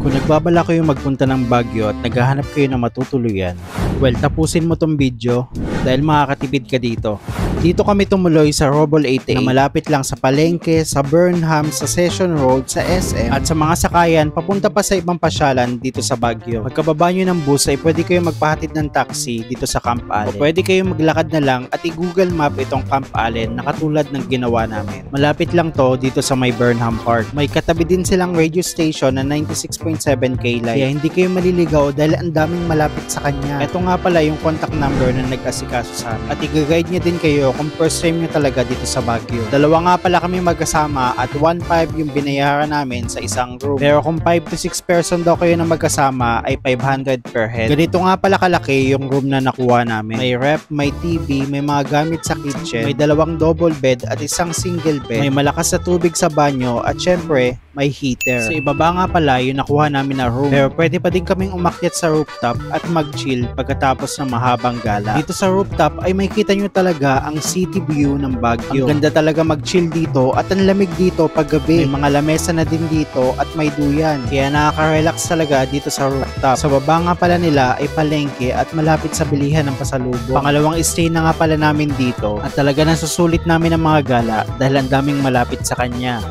Kung nagbabala kayo magpunta ng Baguio at naghahanap kayo ng matutuluyan, well, tapusin mo tong video dahil makakatipid ka dito. Dito kami tumuloy sa Robol 88 na malapit lang sa Palengke, sa Burnham, sa Session Road, sa SM at sa mga sakayan papunta pa sa ibang pasyalan dito sa Baguio. Pagkababa nyo ng bus ay pwede kayo magpahatid ng taxi dito sa Camp Allen o pwede kayo maglakad na lang at i-Google Map itong Camp Allen na katulad ng ginawa namin. Malapit lang to dito sa may Burnham Park. May katabi din silang radio station na 96.7K live kaya hindi kayo maliligaw dahil ang daming malapit sa kanya. Ito nga pala yung contact number na nag-asikaso sa amin at i-guide niya din kayo kung first time nyo talaga dito sa Baguio. Dalawa nga pala kami magkasama at 1.5 yung binayaran namin sa isang room. Pero kung 5 to 6 person daw kayo na magkasama ay 500 per head. Ganito nga pala kalaki yung room na nakuha namin. May ref, may TV, may mga gamit sa kitchen, may dalawang double bed at isang single bed, may malakas na tubig sa banyo at syempre may heater. Sa ibaba nga pala yung nakuha namin na room. Pero pwede pa din kaming umakyat sa rooftop at mag-chill pagkatapos ng mahabang gala. Dito sa rooftop ay makikita nyo talaga ang city view ng Baguio. Ang ganda talaga mag-chill dito at ang lamig dito pag gabi. May mga lamesa na din dito at may duyan. Kaya nakaka-relax talaga dito sa rooftop. Sa baba nga pala nila ay palengke at malapit sa bilihan ng pasalubong. Pangalawang stay na nga pala namin dito at talaga nasusulit namin ang mga gala dahil ang daming malapit sa kanya.